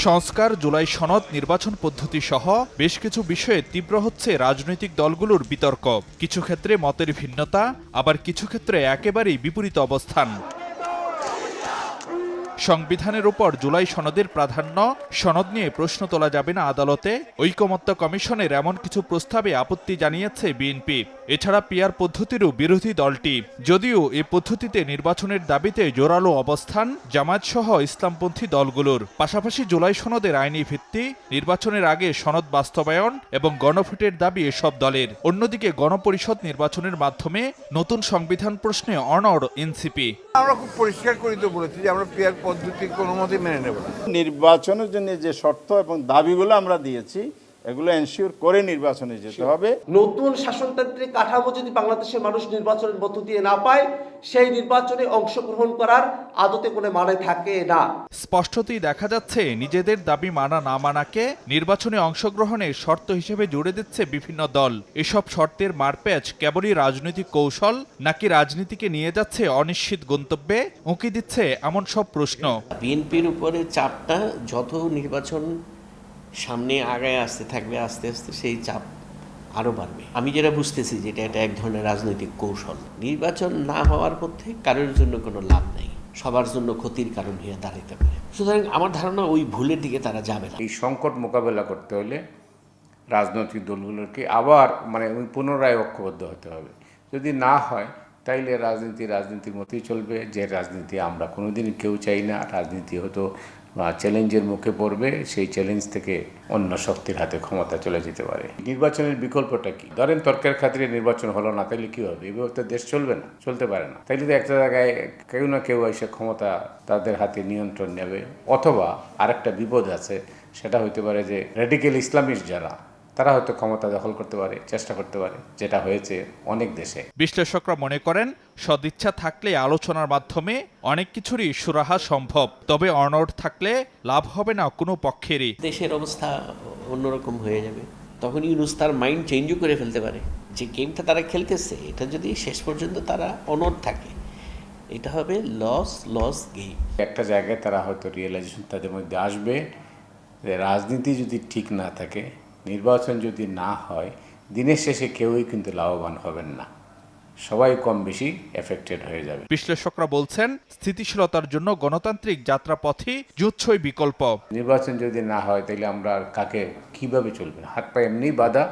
সংস্কার, জুলাই সনদ, নির্বাচন পদ্ধতি সহ বেশ কিছু বিষয়ে তীব্র হচ্ছে রাজনৈতিক দলগুলোর বিতর্ক। কিছু ক্ষেত্রে মতের ভিন্নতা, আবার কিছু ক্ষেত্রে একেবারেই বিপরীত অবস্থান। সংবিধানের উপর জুলাই সনদের প্রাধান্য, সনদ নিয়ে প্রশ্ন তোলা যাবে না আদালতে, ঐকমত্য কমিশনের এমন কিছু প্রস্তাবে আপত্তি জানিয়েছে বিএনপি। এছাড়া পিআর পদ্ধতিরও বিরোধী দলটি। যদিও এ পদ্ধতিতে নির্বাচনের দাবিতে জোরালো অবস্থান জামায়াত সহ ইসলামপন্থী দলগুলোর। পাশাপাশি জুলাই সনদের আইনি ভিত্তি, নির্বাচনের আগে সনদ বাস্তবায়ন এবং গণভোটের দাবি এসব দলের। অন্যদিকে গণপরিষদ নির্বাচনের মাধ্যমে নতুন সংবিধান প্রশ্নে অনড় এনসিপি। আমরা খুব পরিষ্কার করে তো বলেছি যে আমরা পিআর পদ্ধতি কোনো মতে মেনে নেব না। নির্বাচনের জন্য যে শর্ত এবং দাবিগুলো আমরা দিয়েছি এগুলো এনশিওর করে নির্বাচনে যেতে হবে। নতুন শাসনতান্ত্রিক কাঠামো যদি বাংলাদেশের মানুষ নির্বাচনের মধ্য দিয়ে না পায়, সেই নির্বাচনে অংশগ্রহণ করার আদতে কোনো মানে থাকে না। স্পষ্টতই দেখা যাচ্ছে নিজেদের দাবি মানা না মানাকে নির্বাচনে অংশগ্রহণের শর্ত হিসেবে জুড়ে দিচ্ছে বিভিন্ন দল। এসব শর্তের মারপ্যাচ কেবলই রাজনৈতিক কৌশল, নাকি রাজনীতিকে নিয়ে যাচ্ছে অনিশ্চিত গন্তব্যে উঁকি দিচ্ছে এমন সব প্রশ্ন। বিএনপির উপরে চাপটা যত নির্বাচন সামনে আগায় আসতে থাকবে, আস্তে আস্তে সেই চাপ আরও বাড়বে। আমি যেটা বুঝতেছি যেটা এটা এক ধরনের রাজনৈতিক কৌশল। নির্বাচন না হওয়ার পথে কারোর জন্য কোনো লাভ নেই, সবার জন্য ক্ষতির কারণ হয়ে দাঁড়াতে পারে। সুতরাং আমার ধারণা ওই ভুলের দিকে তারা যাবে না। এই সংকট মোকাবেলা করতে হলে রাজনৈতিক দলগুলোকে আবার পুনরায় ঐক্যবদ্ধ হতে হবে। যদি না হয় তাইলে রাজনীতির মতোই চলবে, যে রাজনীতি আমরা কোনোদিনই কেউ চাই না। রাজনীতি হয়তো চ্যালেঞ্জের মুখে পড়বে, সেই চ্যালেঞ্জ থেকে অন্য শক্তির হাতে ক্ষমতা চলে যেতে পারে। নির্বাচনের বিকল্পটা কি? ধরেন তর্কের খাতিরে নির্বাচন হলো না, তাইলে কি হবে? এভাবে তো দেশ চলবে না, চলতে পারে না। তাইলে তো একটা জায়গায় কেউ না কেউ এসে ক্ষমতা তাদের হাতে নিয়ন্ত্রণ নেবে। অথবা আরেকটা বিপদ আছে, সেটা হইতে পারে যে রেডিক্যাল ইসলামিস্ট যারা, তারা হয়তো ক্ষমতা দখল করতে পারে, চেষ্টা করতে পারে, যেটা হয়েছে অনেক দেশে। বিশ্লেষকরা মনে করেন সদিচ্ছা থাকলে আলোচনার মাধ্যমে অনেক কিছুরই সুরাহা সম্ভব, তবে অনড় থাকলে লাভ হবে না কোনো পক্ষেরই। দেশের অবস্থা অন্যরকম হয়ে যাবে, তখন ইউনূস তার মাইন্ড চেঞ্জও করে ফেলতে পারে। যে গেমটা তারা খেলতেছে, এটা যদি শেষ পর্যন্ত তারা অনড় থাকে, এটা হবে লস গেম। একটা জায়গায় তারা হয়তো রিয়েলাইজেশন তাদের মধ্যে আসবে যে রাজনীতি যদি ঠিক না থাকে, নির্বাচন যদি না হয়, দিনের শেষে কেউই কিন্তু লাভবান হবেন না, সবাই কম বেশি এফেক্টেড হয়ে যাবে। বিশ্লেষকরা বলছেন স্থিতিশীলতার জন্য গণতান্ত্রিক যাত্রাপথই জুৎসই বিকল্প। নির্বাচন যদি না হয় তাহলে আমরা কাকে কিভাবে চলবে? হাত পা এমনি বাধা,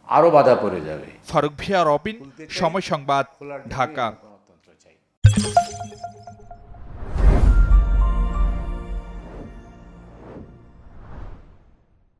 আরো বাধা পড়ে যাবে। ফারুক ভিয়া, রবিন, সময় সংবাদ, ঢাকা।